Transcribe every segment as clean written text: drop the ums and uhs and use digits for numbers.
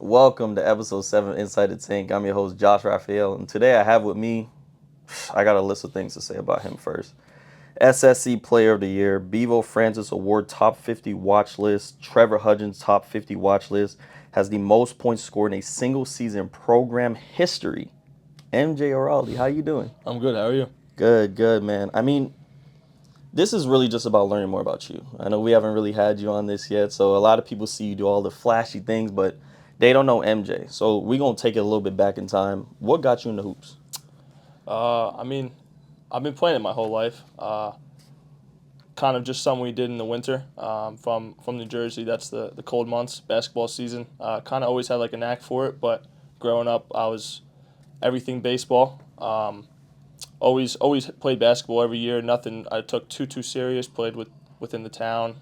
Welcome to episode 7 Inside the Tank. I'm your host, Josh Raphael, and today I have with me, I got a list of things to say about him first. SSC Player of the Year, Bevo Francis Award Top 50 Watch List, Trevor Hudgens Top 50 Watch List, has the most points scored in a single season program history. MJ Iraldi, how you doing? I'm good. How are you? Good, man. This is really just about learning more about you. I know we haven't really had you on this yet, so a lot of people see you do all the flashy things, but they don't know MJ. So we're going to take it a little bit back in time. What got you into hoops? I've been playing it my whole life. Kind of just something we did in the winter. From New Jersey, that's the cold months, basketball season. Kind of always had like a knack for it, but growing up, I was everything baseball. Always played basketball every year. Nothing I took too serious. Played within the town.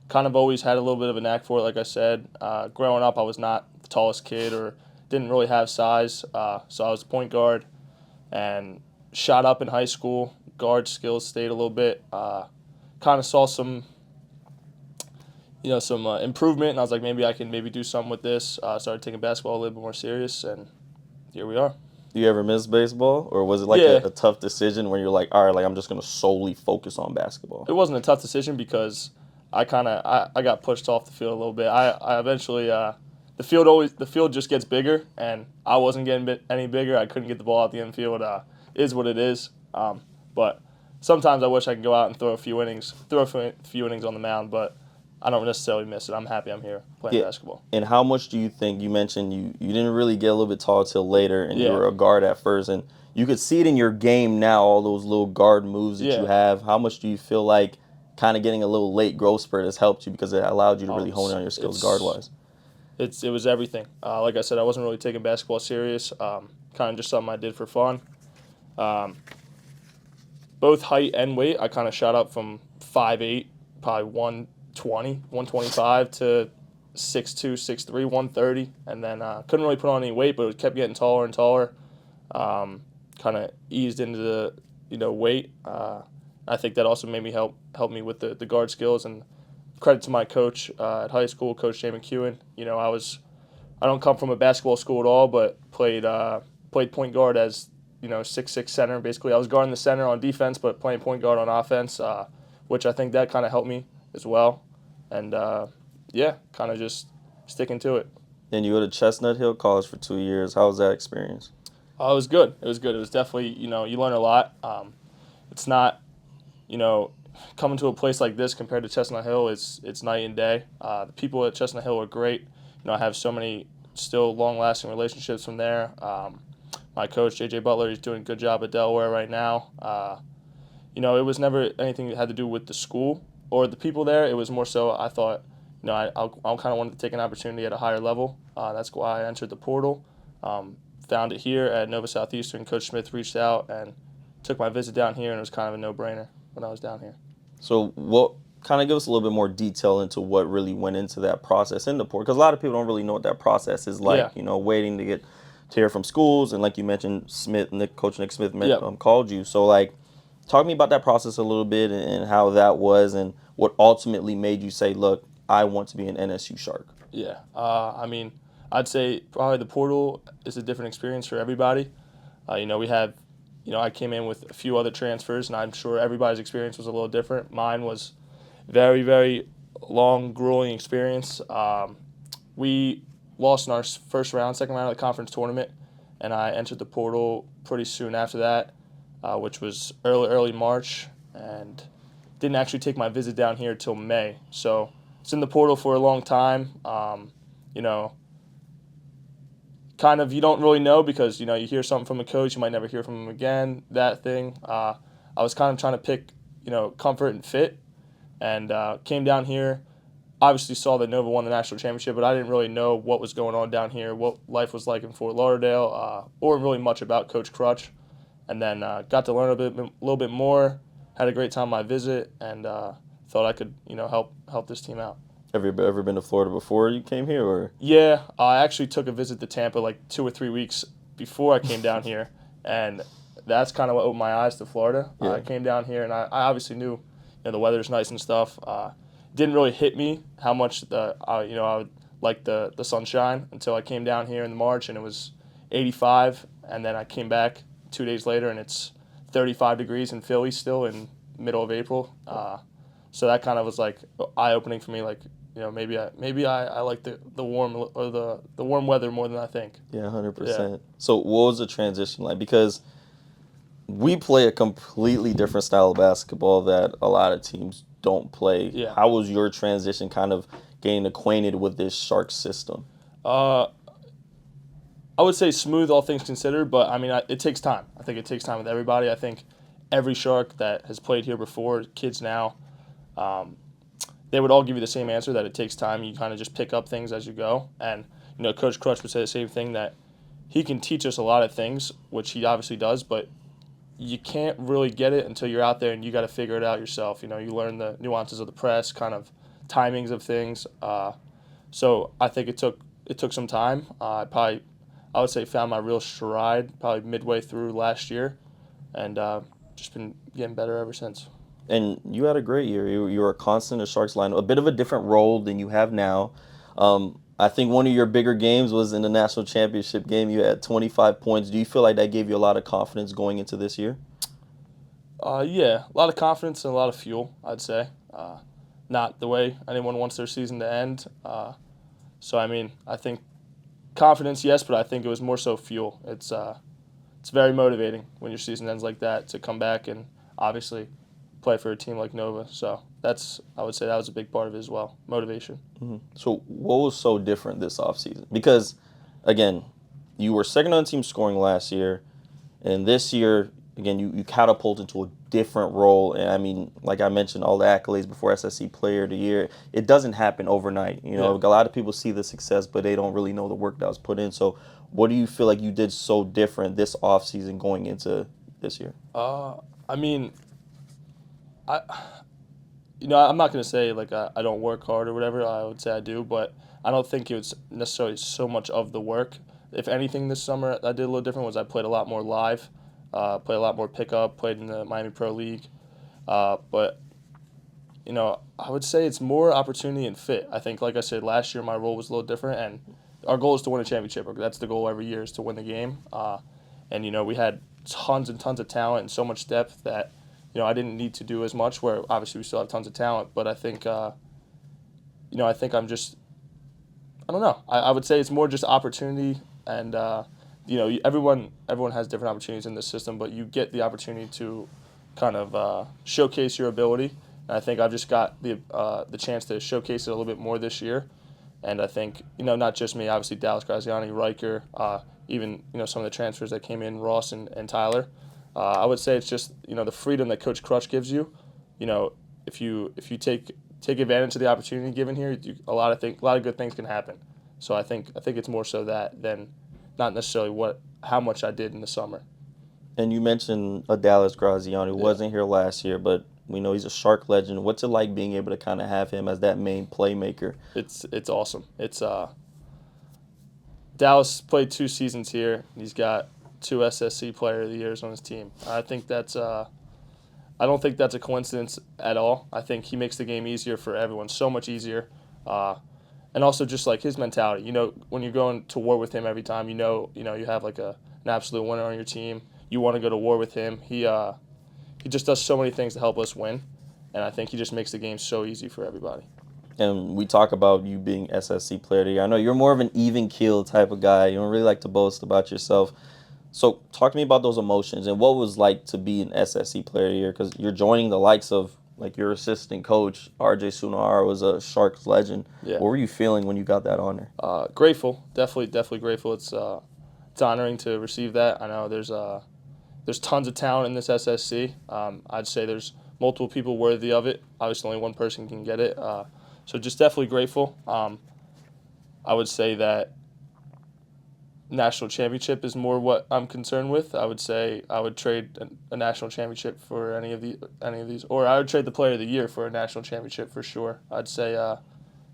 Kind of always had a little bit of a knack for it. Like I said, growing up, I was not the tallest kid or didn't really have size. So I was a point guard and shot up in high school. Guard skills stayed a little bit. Kind of saw some improvement, and I was like, maybe I can do something with this. Started taking basketball a little bit more serious, and here we are. Do you ever miss baseball, or was it like Yeah. a tough decision where you're like, all right, like I'm just going to solely focus on basketball? It wasn't a tough decision because I got pushed off the field a little bit. I eventually the field just gets bigger, and I wasn't getting any bigger. I couldn't get the ball out the infield. Is what it is. But sometimes I wish I could go out and throw a few innings on the mound, but I don't necessarily miss it. I'm happy I'm here playing basketball. And how much do you think, you mentioned you didn't really get a little bit tall till later, and you Yeah. were a guard at first, and you could see it in your game now, all those little guard moves that you Yeah. have. How much do you feel like kind of getting a little late growth spurt has helped you because it allowed you to really hone in on your skills guard-wise? It was everything. Like I said, I wasn't really taking basketball serious. Kind of just something I did for fun. Both height and weight, I kind of shot up from 5'8", probably 125 to 6'2", 6'3", 130, and then couldn't really put on any weight, but it kept getting taller and taller. Kind of eased into the weight. I think that also made me help me with the guard skills, and credit to my coach at high school, Coach Jay McEwen. I don't come from a basketball school at all, but played point guard as 6'6" center. Basically, I was guarding the center on defense, but playing point guard on offense, which I think that kind of helped me as well. And kind of just sticking to it. Then you go to Chestnut Hill College for 2 years. How was that experience? It was good. It was good. It was definitely, you learn a lot. It's not, coming to a place like this compared to Chestnut Hill, it's night and day. The people at Chestnut Hill are great. I have so many still long-lasting relationships from there. My coach, J.J. Butler, he's doing a good job at Delaware right now. It was never anything that had to do with the school or the people there. It was more so I thought, I kind of wanted to take an opportunity at a higher level. That's why I entered the portal. Found it here at Nova Southeastern. Coach Smith reached out and took my visit down here, and it was kind of a no-brainer when I was down here. So what kind of give us a little bit more detail into what really went into that process in the portal, because a lot of people don't really know what that process is like. Yeah. Waiting to get to hear from schools, and like you mentioned, Coach Nick Smith Yep. called you. So like, talk to me about that process a little bit and how that was, and what ultimately made you say, look, I want to be an NSU Shark. Yeah. I'd say probably the portal is a different experience for everybody. We have, I came in with a few other transfers, and I'm sure everybody's experience was a little different. Mine was very, very long, grueling experience. We lost in our second round of the conference tournament, and I entered the portal pretty soon after that, which was early March, and didn't actually take my visit down here till May. So it's in the portal for a long time. Kind of you don't really know because, you hear something from a coach, you might never hear from him again, that thing. I was kind of trying to pick, comfort and fit, and came down here. Obviously saw that Nova won the national championship, but I didn't really know what was going on down here, what life was like in Fort Lauderdale, or really much about Coach Crutch. And then got to learn a little bit more, had a great time on my visit, and thought I could, help this team out. Have you ever been to Florida before you came here, or? Yeah, I actually took a visit to Tampa like 2 or 3 weeks before I came down here, and that's kind of what opened my eyes to Florida. Yeah. I came down here, and I obviously knew, the weather's nice and stuff. Didn't really hit me how much I would like the sunshine until I came down here in March and it was 85, and then I came back 2 days later and it's 35 degrees in Philly still in middle of April. So that kind of was like eye opening for me. Like, maybe I like the warm or the warm weather more than I think. Yeah, Yeah. 100%. So what was the transition like? Because we play a completely different style of basketball that a lot of teams don't play. Yeah. How was your transition kind of getting acquainted with this Shark system? Uh, I would say smooth, all things considered, but I mean, it takes time. I think it takes time with everybody. I think every Shark that has played here before, kids now, um, they would all give you the same answer that it takes time. You kind of just pick up things as you go. And, Coach Crutch would say the same thing, that he can teach us a lot of things, which he obviously does, but you can't really get it until you're out there and you got to figure it out yourself. You learn the nuances of the press, kind of timings of things. So I think it took some time. I would say found my real stride probably midway through last year, and just been getting better ever since. And you had a great year. You were a constant in the Sharks line, a bit of a different role than you have now. I think one of your bigger games was in the national championship game. You had 25 points. Do you feel like that gave you a lot of confidence going into this year? Yeah, a lot of confidence and a lot of fuel, I'd say. Not the way anyone wants their season to end. So I mean, I think confidence, yes, but I think it was more so fuel. It's very motivating when your season ends like that to come back and obviously play for a team like Nova. So I would say that was a big part of it as well, motivation. So what was so different this offseason? Because, again, you were second on team scoring last year, and this year, again, you catapult into a different role. And, I mean, like I mentioned, all the accolades before SSC Player of the Year, it doesn't happen overnight. Yeah. A lot of people see the success, but they don't really know the work that was put in. So what do you feel like you did so different this offseason going into this year? I mean, I'm not going to say like I don't work hard or whatever. I would say I do, but I don't think it was necessarily so much of the work. If anything, this summer I did a little different was I played a lot more live, played a lot more pickup, played in the Miami Pro League. But I would say it's more opportunity and fit. I think, like I said, last year my role was a little different, and our goal is to win a championship. That's the goal every year, is to win the game. And we had tons and tons of talent and so much depth that I didn't need to do as much. Where obviously we still have tons of talent, but I think I think I'm just, I don't know. I would say it's more just opportunity, and everyone has different opportunities in this system, but you get the opportunity to kind of showcase your ability. And I think I've just got the chance to showcase it a little bit more this year. And I think not just me, obviously Dallas Graziani, Riker, even some of the transfers that came in, Ross and Tyler. I would say it's just the freedom that Coach Crutch gives you. If you take advantage of the opportunity given here, a lot of good things can happen. So I think it's more so that than not necessarily how much I did in the summer. And you mentioned a Dallas Graziani who wasn't here last year, but we know he's a Shark legend. What's it like being able to kind of have him as that main playmaker? It's awesome. It's Dallas played 2 seasons here. He's got 2 SSC Player of the Years on his team. I think that's I don't think that's a coincidence at all. I think he makes the game easier for everyone, so much easier. And also just like his mentality. When you're going to war with him every time, you have like an absolute winner on your team. You want to go to war with him. He just does so many things to help us win, and I think he just makes the game so easy for everybody. And we talk about you being SSC Player of the Year. I know you're more of an even keel type of guy. You don't really like to boast about yourself. So talk to me about those emotions and what it was like to be an SSC Player of the Year, because you're joining the likes of like your assistant coach, RJ Sunahara, was a Sharks legend. Yeah. What were you feeling when you got that honor? Grateful, definitely grateful. It's honoring to receive that. I know there's tons of talent in this SSC. I'd say there's multiple people worthy of it. Obviously, only one person can get it. So just definitely grateful. I would say that national championship is more what I'm concerned with. I would say I would trade a national championship for any of these, or I would trade the Player of the Year for a national championship for sure. I'd say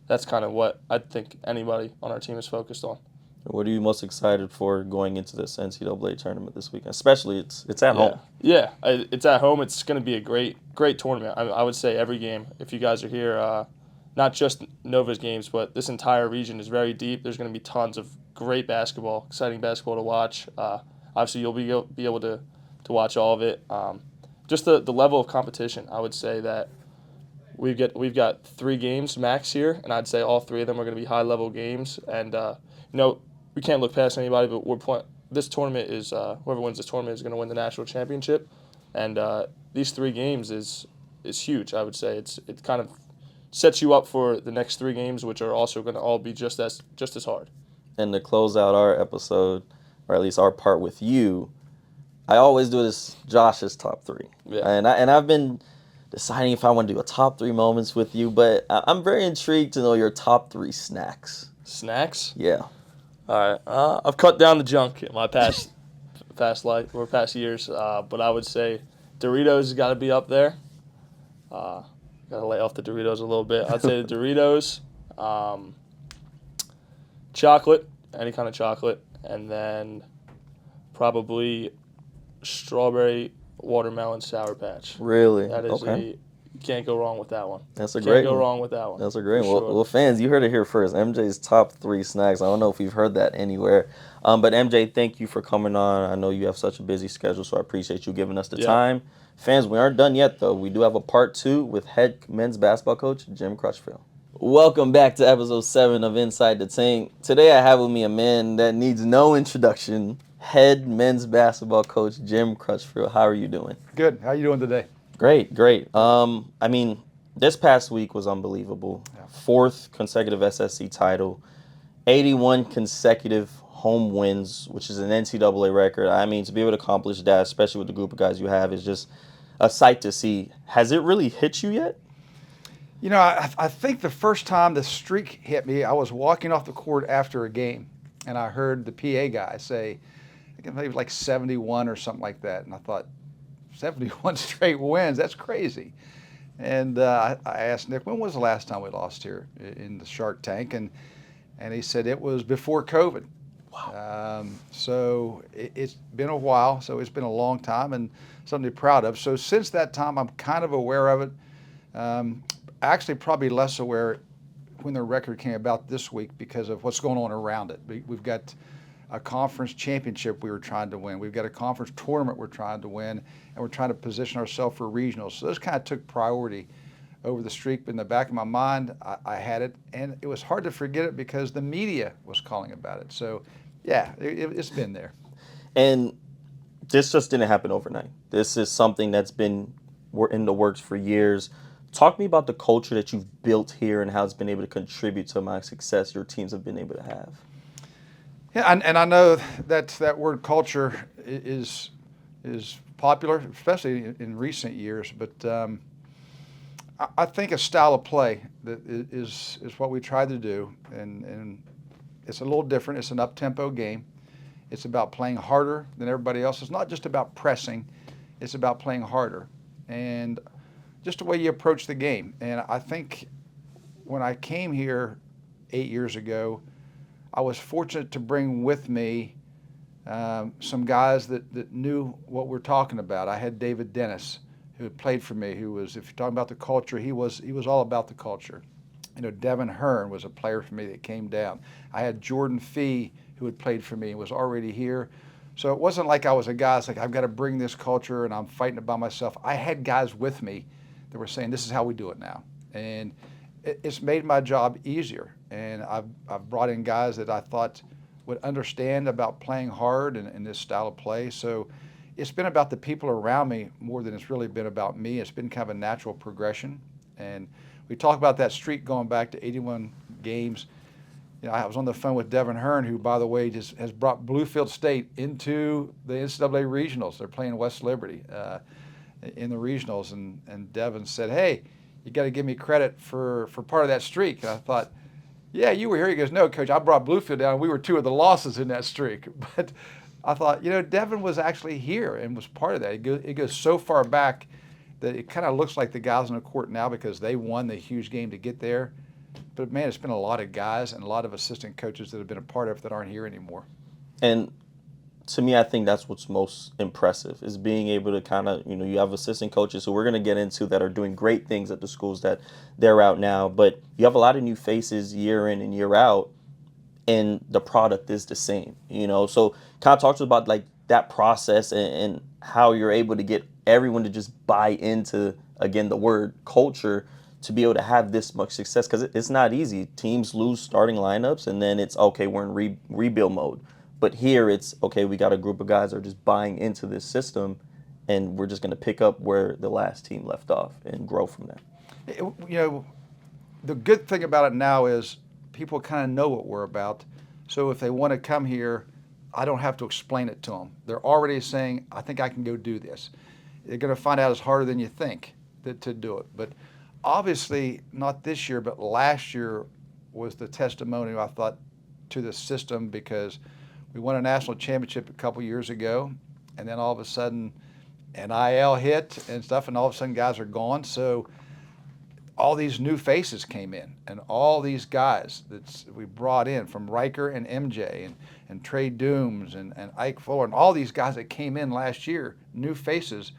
that's kind of what I think anybody on our team is focused on. What are you most excited for going into this NCAA tournament this weekend? Especially it's at home. Yeah, it's at home. It's going to be a great tournament. I would say every game. If you guys are here, not just Nova's games, but this entire region is very deep. There's going to be tons of great basketball, exciting basketball to watch. Obviously, you'll be able to watch all of it. Just the level of competition, I would say that we've got 3 games max here, and I'd say all 3 of them are going to be high level games. And we can't look past anybody, but this tournament is whoever wins this tournament is going to win the national championship. And these 3 games is huge. I would say it kind of sets you up for the next 3 games, which are also going to all be just as hard. And to close out our episode, or at least our part with you, I always do this Josh's top 3. Yeah. And I've been deciding if I want to do a top 3 moments with you, but I'm very intrigued to know your top 3 snacks. Snacks? Yeah. All right. I've cut down the junk in my past years, but I would say Doritos has got to be up there. Got to lay off the Doritos a little bit. I'd say the Doritos, chocolate, any kind of chocolate, and then probably strawberry watermelon Sour Patch. Really? That is okay. You can't go wrong with that one. That's a Can't great go one. wrong with that one. That's a great one. Sure. Well, fans, you heard it here first. MJ's top 3 snacks. I don't know if you've heard that anywhere. But MJ, thank you for coming on. I know you have such a busy schedule, so I appreciate you giving us the time. Fans, we aren't done yet, though. We do have a part 2 with head men's basketball coach Jim Crutchfield. Welcome back to episode 7 of Inside the Tank. Today I have with me a man that needs no introduction, head men's basketball coach Jim Crutchfield. How are you doing? Good. How are you doing today? Great. This past week was unbelievable. Yeah. 4th consecutive SSC title, 81 consecutive home wins, which is an NCAA record. I mean, to be able to accomplish that, especially with the group of guys you have, is just a sight to see. Has it really hit you yet? You know, I think the first time the streak hit me, I was walking off the court after a game, and I heard the PA guy say, I think maybe like 71 or something like that. And I thought, 71 straight wins? That's crazy. And I asked Nick, when was the last time we lost here in the Shark Tank? And he said it was before COVID. Wow. So it's been a while. So it's been a long time and something to be proud of. So since that time, I'm kind of aware of it. Actually, probably less aware when the record came about this week because of what's going on around it. We've got a conference championship we were trying to win. We've got a conference tournament we're trying to win, and we're trying to position ourselves for regionals. So those kind of took priority over the streak. But in the back of my mind, I had it, and it was hard to forget it because the media was calling about it. So, yeah, it's been there. And this just didn't happen overnight. This is something that's been in the works for years. Talk to me about the culture that you've built here and how it's been able to contribute to the amount of success your teams have been able to have. Yeah, and I know that word culture is popular, especially in recent years. But I think a style of play that is what we try to do, and it's a little different. It's an up-tempo game. It's about playing harder than everybody else. It's not just about pressing. It's about playing harder, and just the way you approach the game. And I think when I came here 8 years ago, I was fortunate to bring with me some guys that knew what we're talking about. I had David Dennis, who had played for me, who was, if you're talking about the culture, he was all about the culture. You know, Devin Hearn was a player for me that came down. I had Jordan Fee, who had played for me and was already here. So it wasn't like I was a guy that's like, I've got to bring this culture and I'm fighting it by myself. I had guys with me that were saying, this is how we do it now. And it's made my job easier. And I've brought in guys that I thought would understand about playing hard and this style of play. So it's been about the people around me more than it's really been about me. It's been kind of a natural progression. And we talk about that streak going back to 81 games. You know, I was on the phone with Devin Hearn, who, by the way, just has brought Bluefield State into the NCAA regionals. They're playing West Liberty in the regionals. And Devin said, hey, you got to give me credit for part of that streak. And I thought, yeah, you were here. He goes, no, Coach, I brought Bluefield down. We were two of the losses in that streak. But I thought, you know, Devin was actually here and was part of that. It goes so far back that it kind of looks like the guys on the court now because they won the huge game to get there. But, man, it's been a lot of guys and a lot of assistant coaches that have been a part of it that aren't here anymore. And to me, I think that's what's most impressive is being able to kind of, you have assistant coaches who we're going to get into that are doing great things at the schools that they're out now, but you have a lot of new faces year in and year out, and the product is the same. So kind of talk to us about like that process and how you're able to get everyone to just buy into, again, the word culture to be able to have this much success because it's not easy. Teams lose starting lineups and then it's okay, we're in rebuild mode. But here it's okay, we got a group of guys that are just buying into this system and we're just going to pick up where the last team left off and grow from there. The good thing about it now is people kind of know what we're about. So if they want to come here, I don't have to explain it to them. They're already saying, I think I can go do this. They're going to find out it's harder than you think to do it. But obviously, not this year, but last year was the testimonial, I thought, to the system because we won a national championship a couple years ago, and then all of a sudden NIL hit and stuff, and all of a sudden guys are gone. So all these new faces came in, and all these guys that we brought in from Riker and MJ and Trey Dooms and Ike Fuller and all these guys that came in last year, new faces,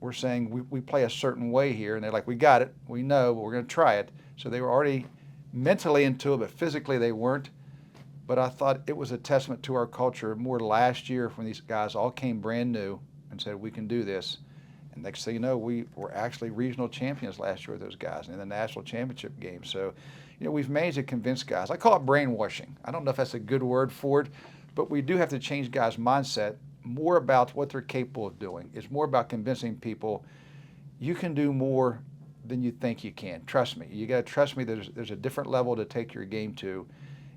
we're saying we play a certain way here, and they're like, we got it, we know, but we're going to try it. So they were already mentally into it, but physically they weren't. But I thought it was a testament to our culture more last year when these guys all came brand new and said, we can do this. And next thing you know, we were actually regional champions last year with those guys in the national championship game. So, we've managed to convince guys. I call it brainwashing. I don't know if that's a good word for it, but we do have to change guys' mindset more about what they're capable of doing. It's more about convincing people you can do more than you think you can. Trust me. You got to trust me. There's a different level to take your game to.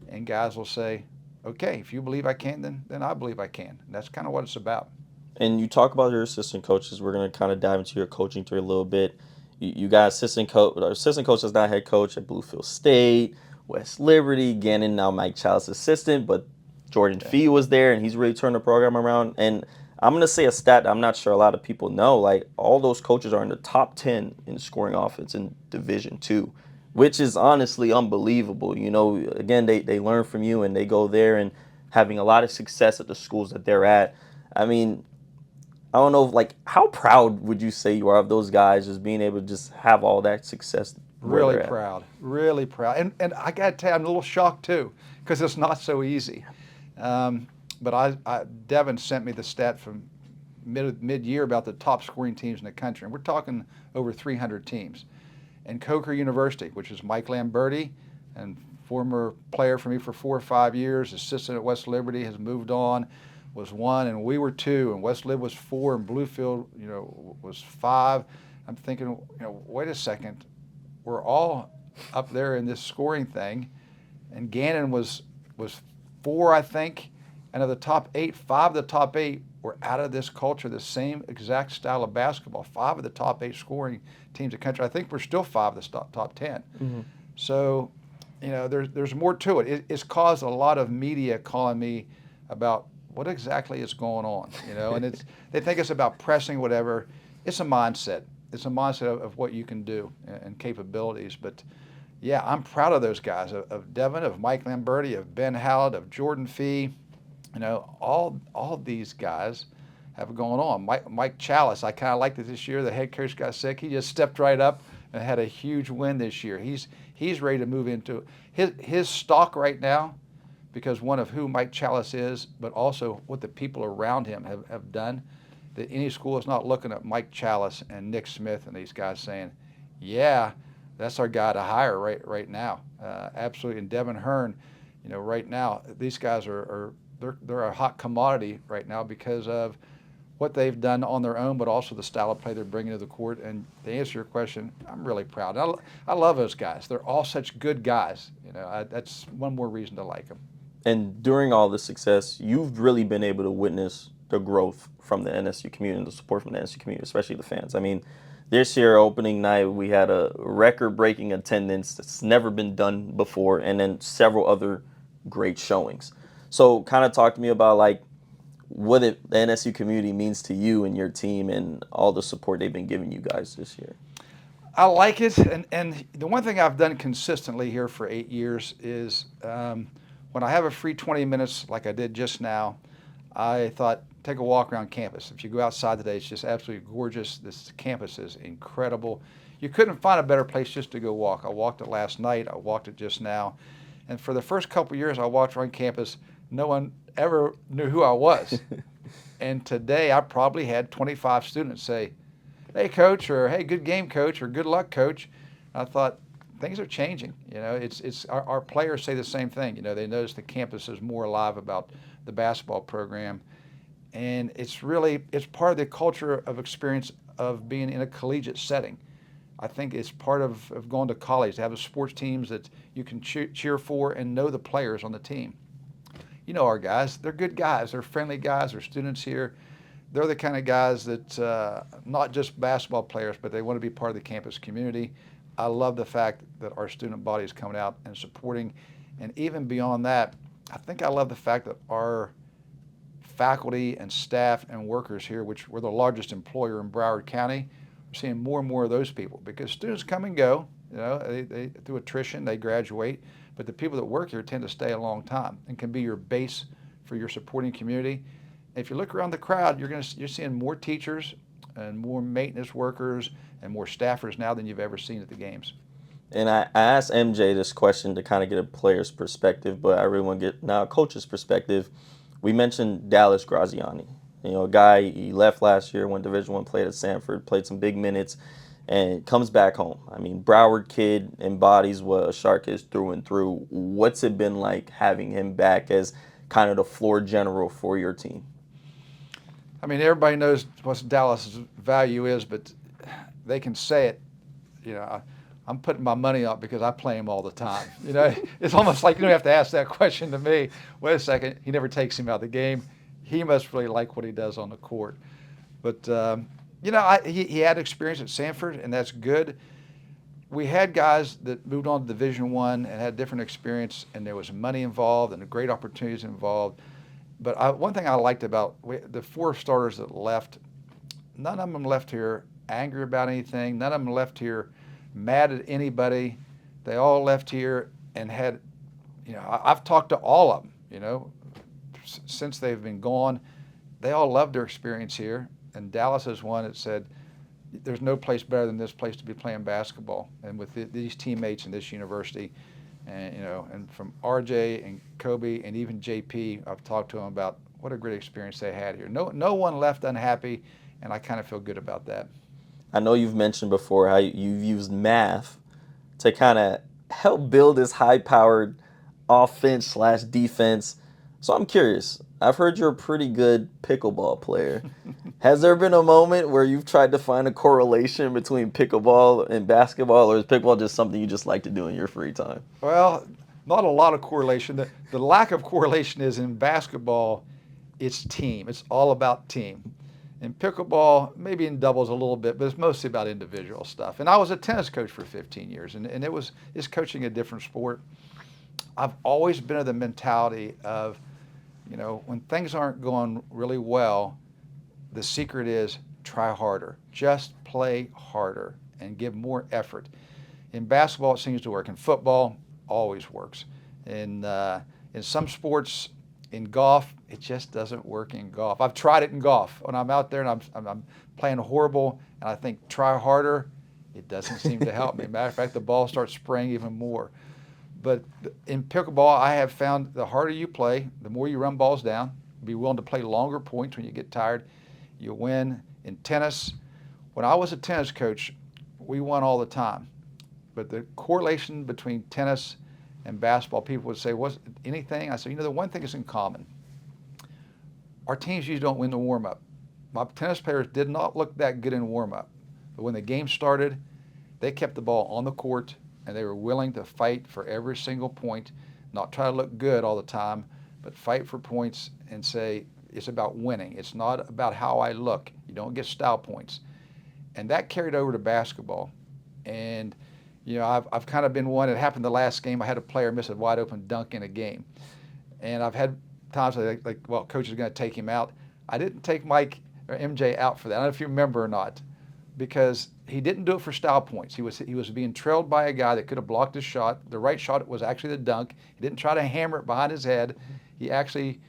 And guys will say, okay, if you believe I can, then I believe I can. And that's kind of what it's about. And you talk about your assistant coaches. We're going to kind of dive into your coaching tree a little bit. You got assistant coach. Our assistant coach is not head coach at Bluefield State, West Liberty. Gannon, now Mike Child's assistant, but Jordan Fee was there, and he's really turned the program around. And I'm going to say a stat that I'm not sure a lot of people know. Like, all those coaches are in the top 10 in scoring offense in Division II, which is honestly unbelievable. Again, they learn from you, and they go there and having a lot of success at the schools that they're at. I mean, I don't know, like, how proud would you say you are of those guys just being able to just have all that success? Really proud, really proud. And I got to tell you, I'm a little shocked too, because it's not so easy. But Devin sent me the stat from mid-year about the top scoring teams in the country. And we're talking over 300 teams. And Coker University, which is Mike Lamberti, and former player for me for 4 or 5 years, assistant at West Liberty, has moved on, was 1, and we were 2, and West Lib was 4, and Bluefield, was 5. I'm thinking, wait a second, we're all up there in this scoring thing, and Gannon was 4, I think, and of the top 8, 5 of the top 8 were out of this culture, the same exact style of basketball. 5 of the top 8 scoring teams in the country. I think we're still 5 of the top 10. Mm-hmm. So, there's more to it. It's caused a lot of media calling me about what exactly is going on, and they think it's about pressing, whatever. It's a mindset. It's a mindset of what you can do and capabilities. But yeah, I'm proud of those guys, of Devin, of Mike Lamberti, of Ben Hallett, of Jordan Fee. All these guys have gone on. Mike Chalice, I kind of liked it this year. The head coach got sick. He just stepped right up and had a huge win this year. He's ready to move into his stock right now, because one of who Mike Chalice is, but also what the people around him have done, that any school is not looking at Mike Chalice and Nick Smith and these guys saying, yeah, that's our guy to hire right now. Absolutely. And Devin Hearn, right now, these guys they're a hot commodity right now because of what they've done on their own, but also the style of play they're bringing to the court. And to answer your question, I'm really proud. I love those guys. They're all such good guys. That's one more reason to like them. And during all this success, you've really been able to witness the growth from the NSU community and the support from the NSU community, especially the fans. I mean, this year, opening night, we had a record-breaking attendance that's never been done before, and then several other great showings. So kind of talk to me about, like, what the NSU community means to you and your team and all the support they've been giving you guys this year. I like it, and the one thing I've done consistently here for 8 years is when I have a free 20 minutes like I did just now, I thought, take a walk around campus. If you go outside today, it's just absolutely gorgeous. This campus is incredible. You couldn't find a better place just to go walk. I walked it last night. I walked it just now. And for the first couple of years I walked around campus, no one ever knew who I was. And today I probably had 25 students say, hey, coach, or hey, good game, coach, or good luck, coach. And I thought, things are changing. You know, it's our players say the same thing. You know, they notice the campus is more alive about the basketball program. And it's part of the culture of experience of being in a collegiate setting. I think it's part of going to college, to have the sports teams that you can cheer for and know the players on the team. You know our guys, they're good guys, they're friendly guys, they're students here. They're the kind of guys that, not just basketball players, but they want to be part of the campus community. I love the fact that our student body is coming out and supporting. And even beyond that, I think I love the fact that our faculty and staff and workers here, which we're the largest employer in Broward County, we're seeing more and more of those people, because students come and go, you know, they through attrition, they graduate, but the people that work here tend to stay a long time and can be your base for your supporting community. If you look around the crowd, you're seeing more teachers and more maintenance workers and more staffers now than you've ever seen at the games. And I asked MJ this question to kind of get a player's perspective, but I really want to get now a coach's perspective. We mentioned Dallas Graziani, you know, a guy, he left last year, went Division I, played at Sanford, played some big minutes, and comes back home. I mean, Broward kid embodies what a Shark is through and through. What's it been like having him back as kind of the floor general for your team? I mean, everybody knows what Dallas's value is, but they can say it. You know, I'm putting my money up because I play him all the time. You know, it's almost like you don't have to ask that question to me. Wait a second, he never takes him out of the game. He must really like what he does on the court. But, you know, he had experience at Sanford, and that's good. We had guys that moved on to Division I and had different experience, and there was money involved and great opportunities involved. But one thing I liked about the 4 starters that left, none of them left here angry about anything. None of them left here mad at anybody. They all left here and had, you know, I've talked to all of them, you know, since they've been gone. They all loved their experience here. And Dallas is one that said, there's no place better than this place to be playing basketball. And with these teammates in this university, and, you know, and from RJ and Kobe and even JP, I've talked to them about what a great experience they had here. No one left unhappy, and I kind of feel good about that. I know you've mentioned before how you've used math to kind of help build this high-powered offense/defense. So I'm curious. I've heard you're a pretty good pickleball player. Has there been a moment where you've tried to find a correlation between pickleball and basketball, or is pickleball just something you just like to do in your free time? Well, not a lot of correlation. The lack of correlation is in basketball, it's team. It's all about team. In pickleball, maybe in doubles a little bit, but it's mostly about individual stuff. And I was a tennis coach for 15 years, and it's coaching a different sport. I've always been of the mentality of, you know, when things aren't going really well, the secret is try harder. Just play harder and give more effort. In basketball, it seems to work. In football, always works. In some sports, in golf, it just doesn't work in golf. I've tried it in golf. When I'm out there and I'm playing horrible, and I think try harder, it doesn't seem to help me. Matter of fact, the ball starts spraying even more. But in pickleball, I have found the harder you play, the more you run balls down, be willing to play longer points when you get tired, you win. In tennis, when I was a tennis coach, we won all the time. But the correlation between tennis and basketball, people would say, was anything? I said, you know, the one thing is in common. Our teams usually don't win the warm-up. My tennis players did not look that good in warm-up. But when the game started, they kept the ball on the court, and they were willing to fight for every single point, not try to look good all the time, but fight for points and say, it's about winning. It's not about how I look. You don't get style points. And that carried over to basketball. And, you know, I've kind of been one. It happened the last game. I had a player miss a wide open dunk in a game. And I've had times like, well, coach is going to take him out. I didn't take Mike or MJ out for that. I don't know if you remember or not, because he didn't do it for style points. He was being trailed by a guy that could have blocked his shot. The right shot was actually the dunk. He didn't try to hammer it behind his head. He actually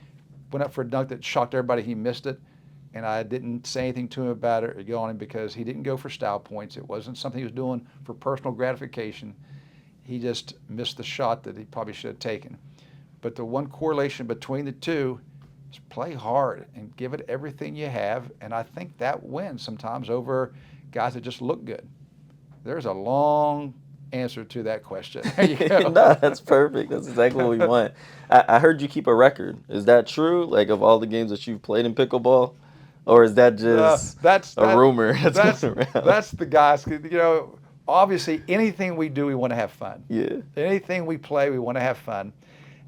went up for a dunk that shocked everybody. He missed it, and I didn't say anything to him about it or go on him because he didn't go for style points. It wasn't something he was doing for personal gratification. He just missed the shot that he probably should have taken. But the one correlation between the two is play hard and give it everything you have, and I think that wins sometimes over guys that just look good. There's a long answer to that question. There you go. No, that's perfect. That's exactly what we want. I heard you keep a record. Is that true? Like, of all the games that you've played in pickleball? Or is that just a rumor that's going around? That's the guys. You know, obviously, anything we do, we want to have fun. Yeah. Anything we play, we want to have fun.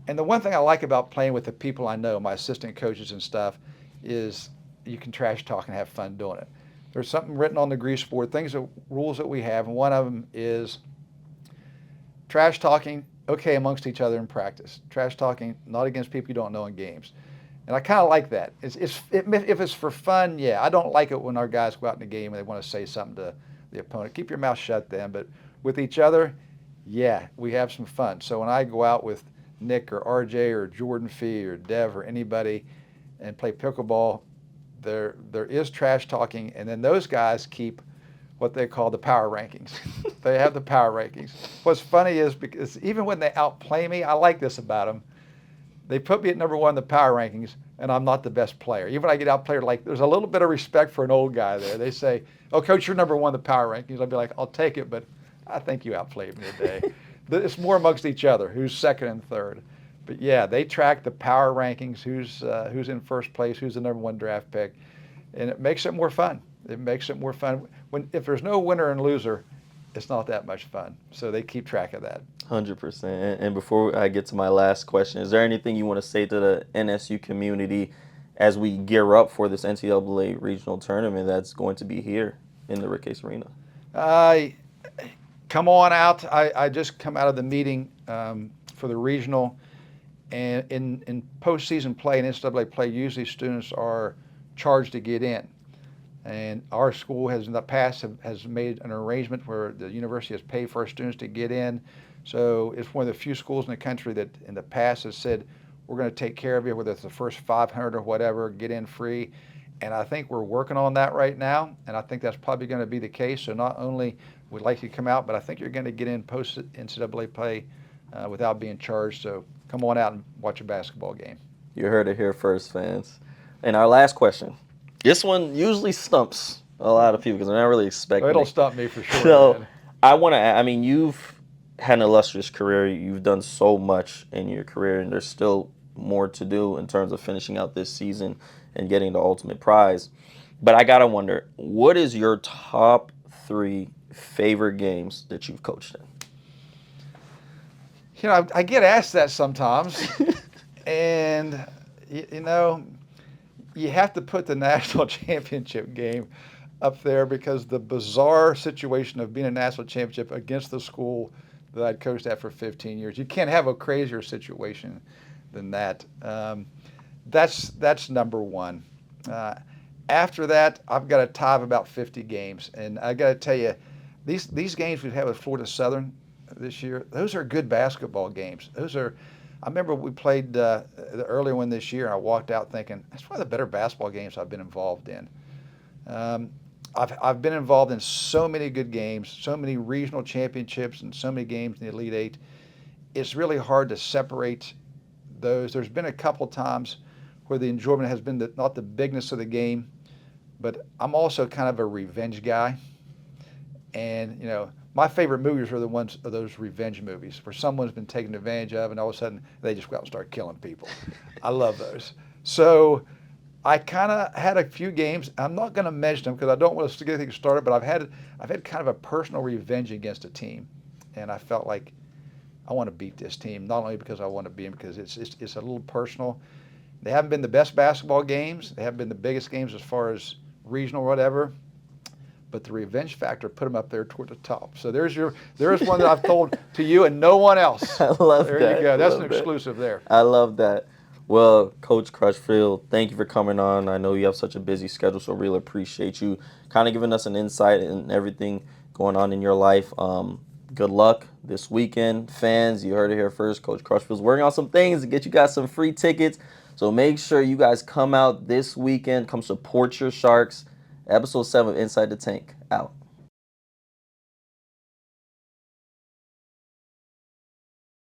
And the one thing I like about playing with the people I know, my assistant coaches and stuff, is you can trash talk and have fun doing it. There's something written on the grease board, rules that we have, and one of them is trash talking, okay, amongst each other in practice. Trash talking, not against people you don't know in games. And I kind of like that. If it's for fun, yeah. I don't like it when our guys go out in the game and they want to say something to the opponent. Keep your mouth shut then. But with each other, yeah, we have some fun. So when I go out with Nick or RJ or Jordan Fee or Dev or anybody and play pickleball, there is trash talking, and then those guys keep what they call the power rankings. They have the power rankings. What's funny is because even when they outplay me, I like this about them. They put me at number one in the power rankings, and I'm not the best player. Even when I get outplayed, like there's a little bit of respect for an old guy there. They say, "Oh, coach, you're number one in the power rankings." I'll be like, "I'll take it, but I think you outplayed me today." It's more amongst each other, who's second and third. But yeah, they track the power rankings, who's in first place, who's the number one draft pick, and it makes it more fun. It makes it more fun. If there's no winner and loser, it's not that much fun. So they keep track of that. 100%. And before I get to my last question, is there anything you want to say to the NSU community as we gear up for this NCAA regional tournament that's going to be here in the Rick Case Arena? Come on out. I just come out of the meeting for the regional. And in postseason play and NCAA play, usually students are charged to get in. And our school has in the past has made an arrangement where the university has paid for our students to get in. So it's one of the few schools in the country that in the past has said, we're going to take care of you, whether it's the first 500 or whatever, get in free. And I think we're working on that right now. And I think that's probably going to be the case. So not only would like you to come out, but I think you're going to get in post NCAA play without being charged. So come on out and watch a basketball game. You heard it here first, fans. And our last question. This one usually stumps a lot of people because they're not really expecting It'll it. stump me for sure. So Man. I mean, you've had an illustrious career. You've done so much in your career, and there's still more to do in terms of finishing out this season and getting the ultimate prize. But I got to wonder, what is your top 3 favorite games that you've coached in? You know, I get asked that sometimes, and you know, you have to put the national championship game up there because the bizarre situation of being a national championship against the school that I'd coached at for 15 years. You can't have a crazier situation than that. That's number one. After that, I've got a tie of about 50 games, and I got to tell you, these games we've had with Florida Southern this year, those are good basketball games. I remember we played the earlier one this year, and I walked out thinking, that's one of the better basketball games I've been involved in. I've been involved in so many good games, so many regional championships, and so many games in the Elite Eight. It's really hard to separate those. There's been a couple times where the enjoyment has been not the bigness of the game, but I'm also kind of a revenge guy. And, you know, my favorite movies are the ones of those revenge movies where someone's been taken advantage of and all of a sudden they just go out and start killing people. I love those. So I kind of had a few games. I'm not going to mention them because I don't want to get things started, but I've had kind of a personal revenge against a team. And I felt like I want to beat this team, not only because I want to beat them, because it's a little personal. They haven't been the best basketball games. They haven't been the biggest games as far as regional or whatever. But the revenge factor put them up there toward the top. So there's one that I've told to you and no one else. I love that. There you go. That's an exclusive there. I love that. Well, Coach Crutchfield, thank you for coming on. I know you have such a busy schedule, so really appreciate you kind of giving us an insight in everything going on in your life. Good luck this weekend. Fans, you heard it here first. Coach Crutchfield's working on some things to get you guys some free tickets. So make sure you guys come out this weekend. Come support your Sharks. Episode 7 Inside the Tank out.